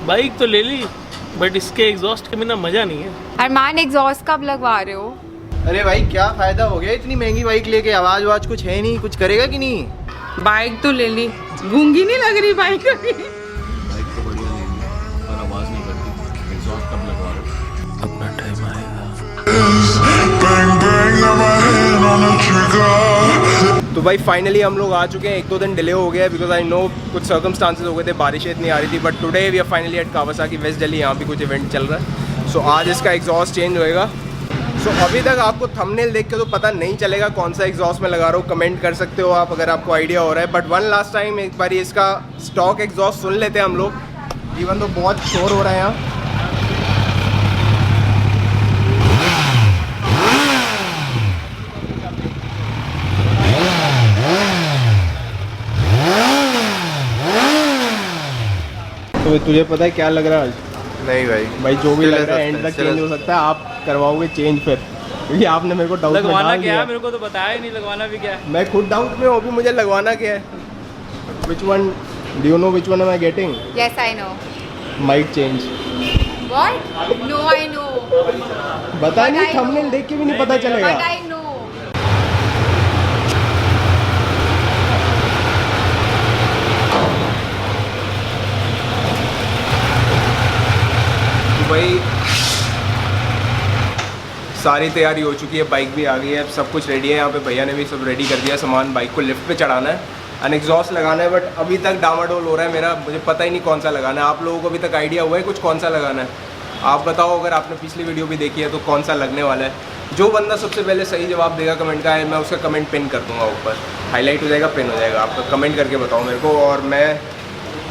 Bike तो ले ली but इसके एग्जॉस्ट के बिना मजा नहीं है। अरमान एग्जॉस्ट कब लगवा रहे हो? अरे भाई क्या फायदा हो गया इतनी महंगी बाइक लेके, आवाज वाज कुछ है नहीं, कुछ करेगा कि नहीं? बाइक तो ले ली, गूंगी नहीं लग रही बाइक अभी। बाइक तो बढ़िया ले ली और आवाज़ नहीं करती। एग्जॉस्ट कब लगवा रहे हो? अपना टाइम आएगा। तो भाई फाइनली हम लोग आ चुके हैं। 1-2 दिन डिले हो गया है बिकॉज आई नो कुछ सर्कमस्टांसेस हो गए थे, बारिशें इतनी आ रही थी। But today we are finally at Kawasaki West Delhi, यहाँ भी कुछ इवेंट चल रहा है। सो आज इसका एग्जॉस्ट चेंज होएगा। सो अभी तक आपको थंबनेल देख के तो पता नहीं चलेगा कौन सा एग्जॉस्ट मैं लगा रहा हूँ। कमेंट कर सकते हो आप अगर आपको आइडिया हो रहा है। बट वन लास्ट टाइम एक बार इसका स्टॉक एग्जॉस्ट सुन लेते हैं हम लोग। इवन तो बहुत शोर हो रहा है यहाँ। तो तुझे पता है क्या लग रहा है आज? नहीं भाई जो भी लग रहा है एंड तक चेंज हो सकता है। आप करवाओगे चेंज फिर, क्योंकि आपने मेरे को डाउट में लगवाना डाल क्या दिया। है? मेरे को तो बताया ही नहीं लगवाना भी क्या है। मैं खुद डाउट में हूँ अभी, मुझे लगवाना क्या है। Which one? Do you know which one am I getting? Yes, I know. Might change. What? No, I know. बता But नहीं, I थंबनेल know. देख के भी नहीं पता But चलेगा। I know. भाई सारी तैयारी हो चुकी है, बाइक भी आ गई है, सब कुछ रेडी है। यहाँ पे भैया ने भी सब रेडी कर दिया सामान। बाइक को लिफ्ट पे चढ़ाना है, अनएग्जॉस्ट लगाना है। बट अभी तक डामाडोल हो रहा है मेरा, मुझे पता ही नहीं कौन सा लगाना है। आप लोगों को अभी तक आइडिया हुआ है कुछ कौन सा लगाना है? आप बताओ, अगर आपने पिछली वीडियो भी देखी है तो कौन सा लगने वाला है। जो बंदा सबसे पहले सही जवाब देगा कमेंट का है, मैं उसका कमेंट पिन कर दूँगा, ऊपर हाईलाइट हो जाएगा, पिन हो जाएगा। आपका कमेंट करके बताओ मेरे को, और मैं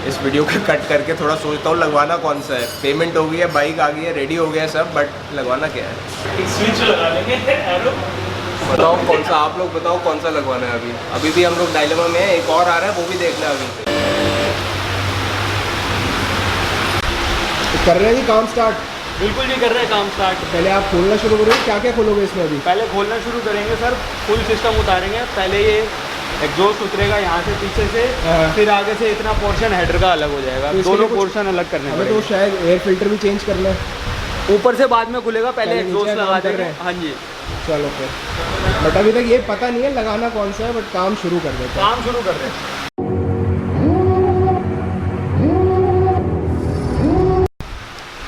इस वीडियो को कट करके थोड़ा सोचता हूँ लगवाना कौन सा है। पेमेंट हो गई है, बाइक आ गई है, रेडी हो गया है सब, बट लगवाना क्या है? स्विच लगा लेंगे। बताओ कौन सा, आप लोग बताओ कौन सा लगवाना है। अभी भी हम लोग डायलेमा में है। एक और आ रहा है, वो भी देखना है अभी। तो कर रहे हैं जी काम स्टार्ट? बिल्कुल जी कर रहे हैं काम स्टार्ट। पहले आप खोलना शुरू करोगे, क्या क्या खोलोगे इसमें अभी? पहले खोलना शुरू करेंगे सर, फुल सिस्टम उतारेंगे। पहले ये एग्जॉस्ट उतरेगा यहाँ से पीछे से, फिर आगे से इतना पोर्शन हेडर का अलग हो जाएगा। तो दोनों पोर्शन अलग करने हमें तो शायद एयर फिल्टर भी चेंज करना है। ऊपर से बाद में खुलेगा, पहले पहले एग्जॉस्ट नीचे लगा काम कर देंगे। रहे हैं। हाँ जी, चलो फिर। बट अभी तक ये पता नहीं है लगाना कौन सा है, बट काम शुरू कर देते हैं। काम शुरू कर रहे हैं।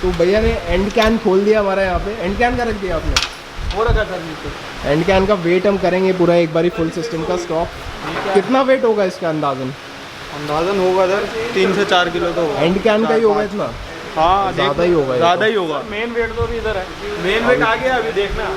तो भैया ने एंड कैन खोल दिया हमारा यहाँ पे। एंड कैन का रख दिया आपने? हो रखा सर नीचे। एंड कैन का वेट हम करेंगे पूरा एक बारी फुल सिस्टम का स्टॉक। कितना वेट होगा इसका अंदाजन? अंदाजन होगा सर 3 से 4 किलो तो होगा। एंड कैन का ही होगा इतना? हाँ ज़्यादा ही होगा। ज़्यादा ही होगा। मेन वेट तो अभी इधर है, मेन वेट आ गया अभी देखना।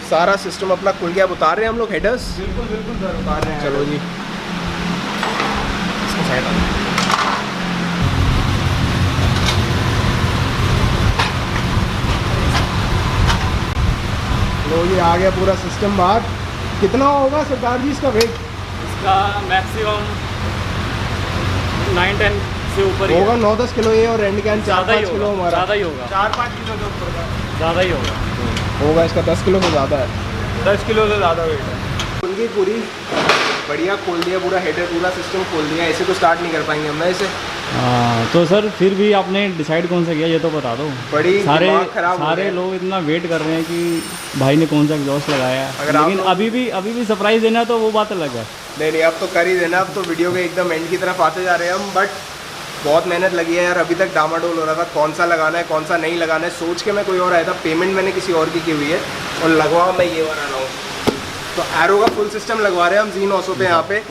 सारा सिस्टम अपना खुल गया। अब उतार रहे हैं हम लोग हेडर्स। बिल्कुल बिल्कुल सर उतार रहे हैं। चलो जी, इसको साइड आ। लो ये आ गया पूरा सिस्टम बाहर। कितना होगा सरदार जी इसका वेट? इसका मैक्सिमम 9-10 से ऊपर ही होगा 9-10 किलो ये, और एंड कैन ज़्यादा ही 4-5 किलो होगा। हमारा। ज़्यादा ही होगा, 4-5 किलो से ऊपर का ज़्यादा ही होगा इसका 10 किलो से ज़्यादा है। 10 किलो से ज़्यादा वेट है। खुल गई पूरी, बढ़िया खोल दिया पूरा हेडर, पूरा सिस्टम खोल दिया। ऐसे तो स्टार्ट नहीं कर पाएंगे हम ना इसे। हाँ तो सर फिर भी आपने डिसाइड कौन सा किया ये तो बता दो। बड़ी दिमाग खराब हो सारे गया। लोग इतना वेट कर रहे हैं कि भाई ने कौन सा एग्जॉस्ट लगाया है, अगर आप लेकिन लोग- अभी भी सरप्राइज देना है तो वो बात अलग है। नहीं अब तो कर ही देना। अब तो वीडियो के एकदम एंड की तरफ आते जा रहे हैं हम। बट बहुत मेहनत लगी है यार। अभी तक डामाडोल हो रहा था कौन सा लगाना है कौन सा नहीं लगाना है। सोच के मैं कोई और आया था, पेमेंट मैंने किसी और की हुई है, और लगवा मैं ये वाला रहा हूँ। तो एरो का फुल सिस्टम लगवा रहे हैं हम जीन ऑसो पे यहाँ पे।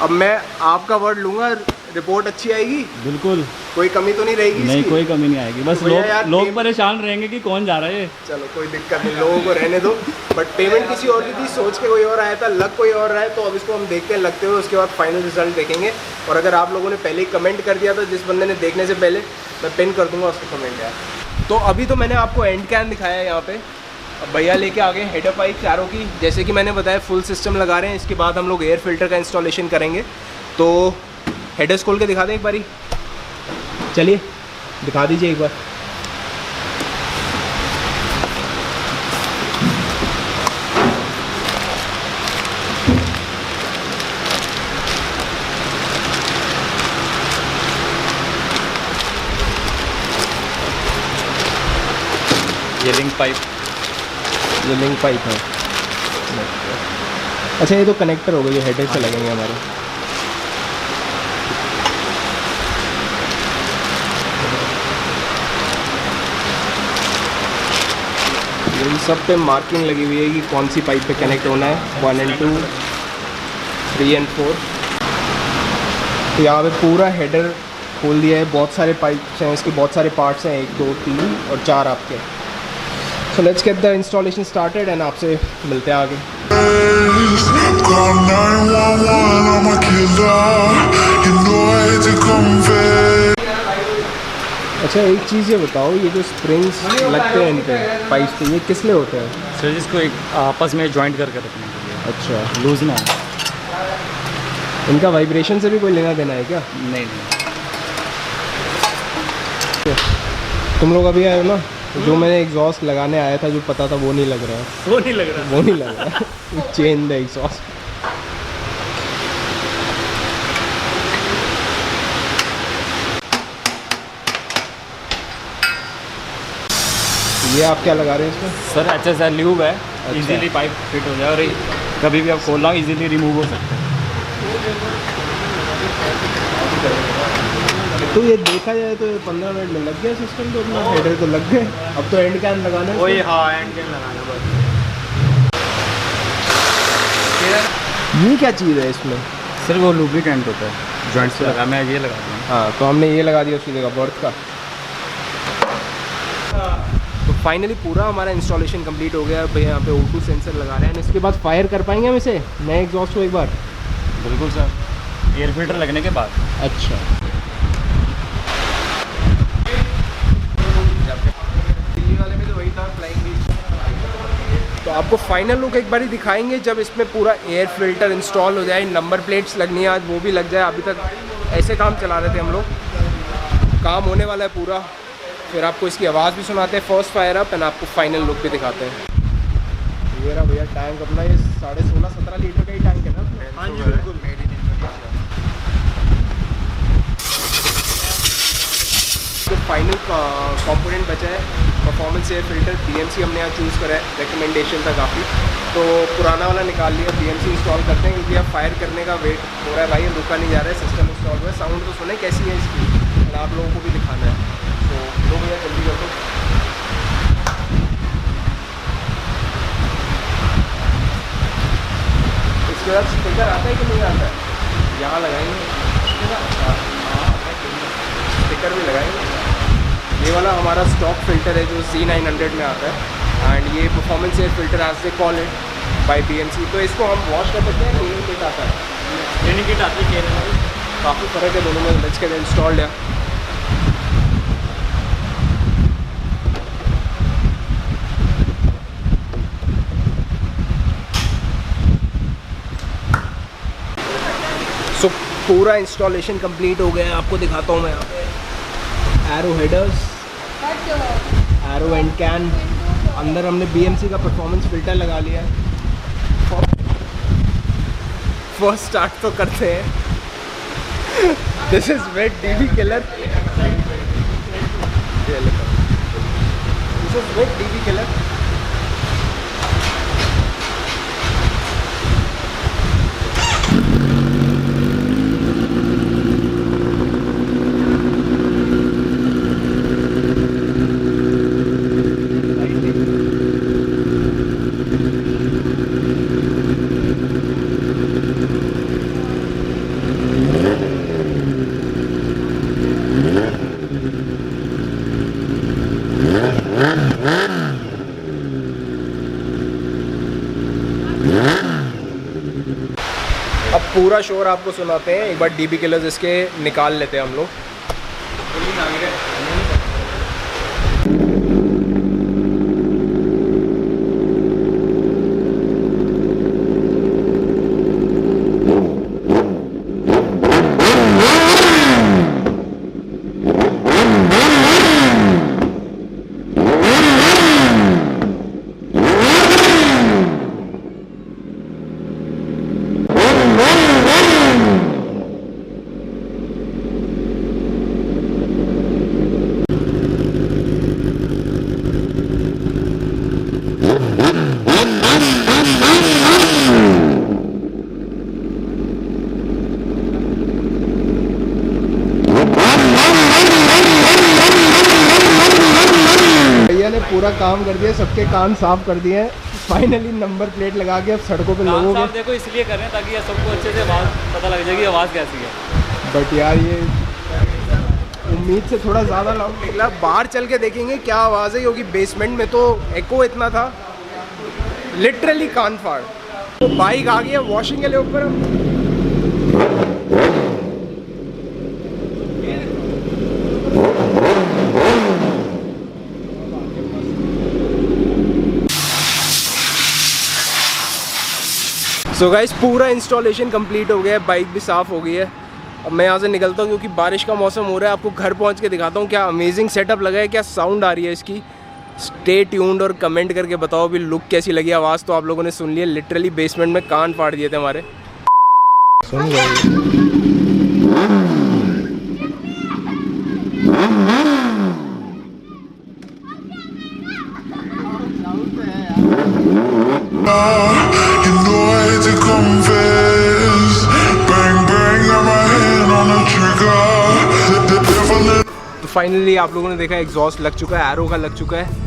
अब मैं आपका वर्ड लूँगा, रिपोर्ट अच्छी आएगी? बिल्कुल, कोई कमी तो नहीं रहेगी नहीं इसकी? कोई कमी नहीं आएगी। बस तो भैया यार लोग पेम- परेशान रहेंगे कि कौन जा रहा है ये। चलो कोई दिक्कत नहीं, लोगों को रहने दो। बट पेमेंट किसी और की थी, सोच के कोई और आया था, लग कोई और रहा है। तो अब इसको हम देखते हैं लगते हुए, उसके बाद फाइनल रिजल्ट देखेंगे। और अगर आप लोगों ने पहले ही कमेंट कर दिया था, जिस बंदे ने देखने से पहले, मैं पिन कर दूंगा उसको कमेंट यार। तो अभी तो मैंने आपको एंड कैन दिखाया है यहाँ पे। अब भैया लेके आ गए हेडर पाइप चारों की। जैसे कि मैंने बताया फुल सिस्टम लगा रहे हैं। इसके बाद हम लोग एयर फिल्टर का इंस्टॉलेशन करेंगे। तो हेडर्स खोल के दिखा दें एक बारी, चलिए। दिखा दीजिए एक बार। ये लिंक पाइप, ये लिंक पाइप है। अच्छा ये तो कनेक्टर हो गए, ये हेडर से लगेंगे हमारे। इन सब पे मार्किंग लगी हुई है कि कौन सी पाइप पे कनेक्ट होना है, 1 and 2, 3 and 4। तो यहाँ पे पूरा हेडर खोल दिया है, बहुत सारे पाइप्स हैं, इसके बहुत सारे पार्ट्स हैं, 1 2 3 और 4 आपके। So let's get the installation started and आपसे मिलते हैं आगे। Call 911, I'm a killer. You know I hate to confess. अच्छा एक चीज़ ये बताओ, ये जो स्प्रिंग्स लगते हैं इन पे पाइप पे, ये किस लिए होते हैं? सर जिसको एक आपस में जॉइंट करके रखने के लिए, अच्छा, लूज ना है। इनका वाइब्रेशन से भी कोई लेना देना है क्या? नहीं। तुम लोग अभी आए हो ना, तो जो मैंने एग्जॉस्ट लगाने आया था, जो पता था वो नहीं लग रहा है। वो नहीं लग रहा। वो नहीं लग रहा है। Change the exhaust. ये आप क्या लगा रहे हैं इसमें? सर HSL ल्यूब है, अच्छा। इजीली पाइप फिट हो जाए और कभी भी आप खोलना इजीली रिमूव हो सकता है। तो ये देखा जाए तो 15 मिनट में लग गया सिस्टम, तो अपना हेडर तो लग गए। अब तो एंड कैन लगाना है। वही हाँ, एंड कैन लगाना बस। ये क्या चीज़ है इसमें? सर वो लुब्रिकेंट होता है, जॉइंट से लगा, मैं ये लगा दूँ। हाँ, तो हमने ये लगा दिया उसकी जगह बर्थ का। तो फाइनली पूरा हमारा इंस्टॉलेशन कंप्लीट हो गया। भैया यहाँ पे O2 सेंसर लगा रहे हैं। इसके बाद फायर कर पाएंगे हम इसे नए एग्जॉस्ट को एक बार? बिल्कुल सर, एयर फिल्टर लगने के बाद। अच्छा, दिल्ली वाले में तो वही था, फ्लाइंग व्हील। तो आपको फाइनल लुक एक बार ही दिखाएंगे जब इसमें पूरा एयर फिल्टर इंस्टॉल हो जाए, नंबर प्लेट्स लगनी है आज, वो भी लग जाए। अभी तक ऐसे काम चला रहे थे हम लोग, काम होने वाला है पूरा। फिर आपको इसकी आवाज़ भी सुनाते हैं फर्स्ट फायर अप, एंड आपको फाइनल लुक भी दिखाते हैं। ये रहा भैया टैंक अपना, ये 16.5-17 लीटर का ही टैंक है ना? हाँ जी बिल्कुल। जो फाइनल कंपोनेंट बचा है परफॉर्मेंस एयर फिल्टर, BMC हमने यहाँ चूज़ करा है, रिकमेंडेशन था काफ़ी। तो पुराना वाला निकाल लिया, BMC इंस्टॉल करते हैं क्योंकि अब फायर करने का वेट हो रहा है भाई, रुका नहीं जा रहा है। सिस्टम इंस्टॉल हुआ है, साउंड तो सुने कैसी है इसकी, और आप लोगों को भी दिखाना है। तो लो भैया जल्दी कर दो। इसके बाद स्पीकर आता है कि नहीं आता है? यहाँ लगाएंगे, स्पीकर भी लगाएंगे। ये वाला हमारा स्टॉक फिल्टर है जो Z900 में आता है, एंड ये performance air filter as they call it by BMC। तो इसको हम वॉश कर सकते हैं, क्लीनिंग किट आता है, क्लीनिंग किट आती है, काफ़ी फ़र्क है दोनों में। लेट्स गेट इंस्टॉल्ड है। सो पूरा इंस्टॉलेशन कंप्लीट हो गया है, आपको दिखाता हूँ मैं यहाँ पे। Arrow headers, arrow and can, अंदर हमने BMC का परफॉर्मेंस फिल्टर लगा लिया है। फर्स्ट स्टार्ट तो करते हैं। This is with DB killer, this is with DB killer. अब पूरा शोर आपको सुनाते हैं, एक बार DB किलर्स इसके निकाल लेते हैं हम लोग। पूरा काम कर दिया, सबके कान साफ कर दिए हैं। फाइनली नंबर प्लेट लगा के अब सड़कों पे लोगों साहब के, देखो इसलिए कर रहे हैं ताकि ये सबको अच्छे से आवाज़ पता लग जाएगी आवाज़ कैसी है। बट यार ये उम्मीद से थोड़ा ज़्यादा लाउड निकला। बाहर चल के देखेंगे क्या आवाज़ है, क्योंकि बेसमेंट में तो एको इतना था, लिटरली कान फाड़। तो बाइक आ गई है वॉशिंग के लिए ऊपर। सो गाइस पूरा इंस्टॉलेशन कंप्लीट हो गया है, बाइक भी साफ़ हो गई है। अब मैं यहाँ से निकलता हूँ क्योंकि बारिश का मौसम हो रहा है। आपको घर पहुँच के दिखाता हूँ क्या अमेजिंग सेटअप लगा है, क्या साउंड आ रही है इसकी। स्टे ट्यून्ड और कमेंट करके बताओ भी लुक कैसी लगी। आवाज़ तो आप लोगों ने सुन ली है, लिटरली बेसमेंट में कान फाड़ दिए थे हमारे। सुन गए You know I hate to confess. Bang bang, got my hand on the trigger. The devil in तो फाइनली आप लोगों ने देखा एग्जॉस्ट लग चुका है, एरो का लग चुका है।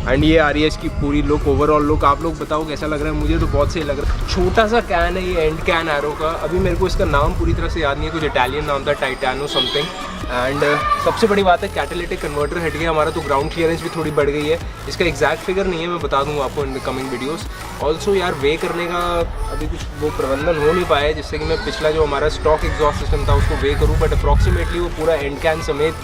एंड ये आ रही है इसकी पूरी लुक, ओवरऑल लुक। आप लोग बताओ कैसा लग रहा है। मुझे तो बहुत सही लग रहा है। छोटा सा कैन है ये, एंड कैन एरो का। अभी मेरे को इसका नाम पूरी तरह से याद नहीं है, कुछ इटालियन नाम था, टाइटानो समथिंग। एंड सबसे बड़ी बात है कैटालिटिक कन्वर्टर हट गया हमारा, तो ग्राउंड क्लियरेंस भी थोड़ी बढ़ गई है। इसका एग्जैक्ट फिगर नहीं है, मैं बता दूंगा आपको in the coming videos. Also यार वे करने का अभी कुछ वो प्रबंधन हो नहीं पाया है, जिससे कि मैं पिछला जो हमारा स्टॉक एग्जॉस्ट सिस्टम था उसको वे करूँ। बट अप्रॉक्सीमेटली वो पूरा एंड कैन समेत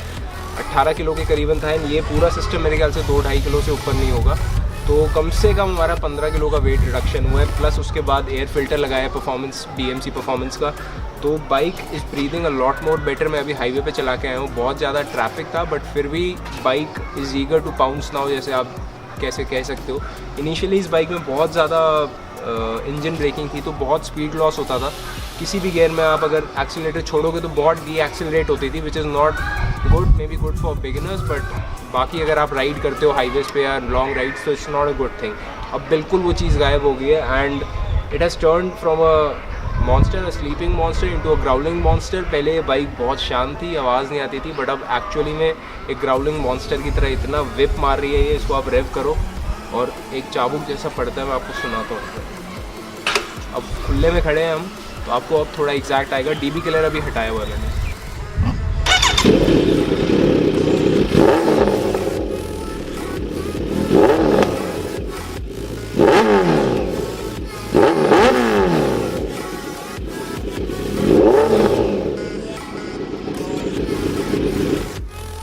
18 किलो के करीबन था। एंड ये पूरा सिस्टम मेरे ख्याल से 2-2.5 किलो से ऊपर नहीं होगा। तो कम से कम हमारा 15 किलो का वेट रिडक्शन हुआ है। प्लस उसके बाद एयर फिल्टर लगाया है परफॉर्मेंस, BMC परफॉर्मेंस का। तो bike is breathing a lot more better. मैं अभी हाईवे पे चला के आया हूँ, बहुत ज़्यादा ट्रैफिक था, बट फिर भी bike is eager to pounce now, जैसे आप कैसे कह सकते हो। इनिशियली इस बाइक में बहुत ज़्यादा इंजन ब्रेकिंग थी, तो बहुत स्पीड लॉस होता था। किसी भी गियर में आप अगर एक्सीलरेटर छोड़ोगे तो बहुत डी एक्सीलरेट होती थी, which is not good, may be good for beginners. But बाकी अगर आप राइड करते हो हाईवेज़ पे या लॉन्ग राइड्स तो it's not a good thing. अब बिल्कुल वो चीज़ गायब हो गई है। And it has turn from a monster, a sleeping monster, into a growling monster. पहले ये बाइक बहुत शांत थी, आवाज़ नहीं आती थी, बट अब एक्चुअली में एक ग्राउलिंग मॉन्स्टर की तरह इतना विप मार रही है ये। इसको आप रेव करो और एक चाबुक जैसा पड़ता है, मैं आपको सुनाता हूँ। अब खुले में खड़े हैं हम, तो आपको अब थोड़ा एग्जैक्ट आएगा। DB किलर अभी हटाया हुआ है मैंने।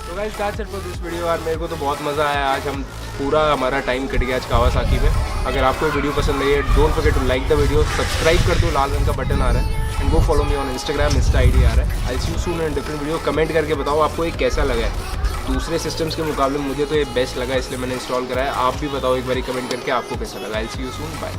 तो guys that's it for this video. यार मेरे को तो बहुत मज़ा आया आज। हम पूरा हमारा टाइम कट गया आज कावासाकी में। अगर आपको वीडियो पसंद आई है, don't forget to like the video, subscribe कर दो, लाल रंग का बटन आ रहा है। And go follow me on Instagram, insta ID आ रहा है। I see you soon in different video. Comment करके बताओ आपको ये कैसा लगा है। दूसरे सिस्टम्स के मुकाबले मुझे तो ये बेस्ट लगा, इसलिए मैंने इंस्टॉल करा है। आप भी बताओ एक बार कमेंट करके आपको कैसा लगा। आई सी यू सून, बाय।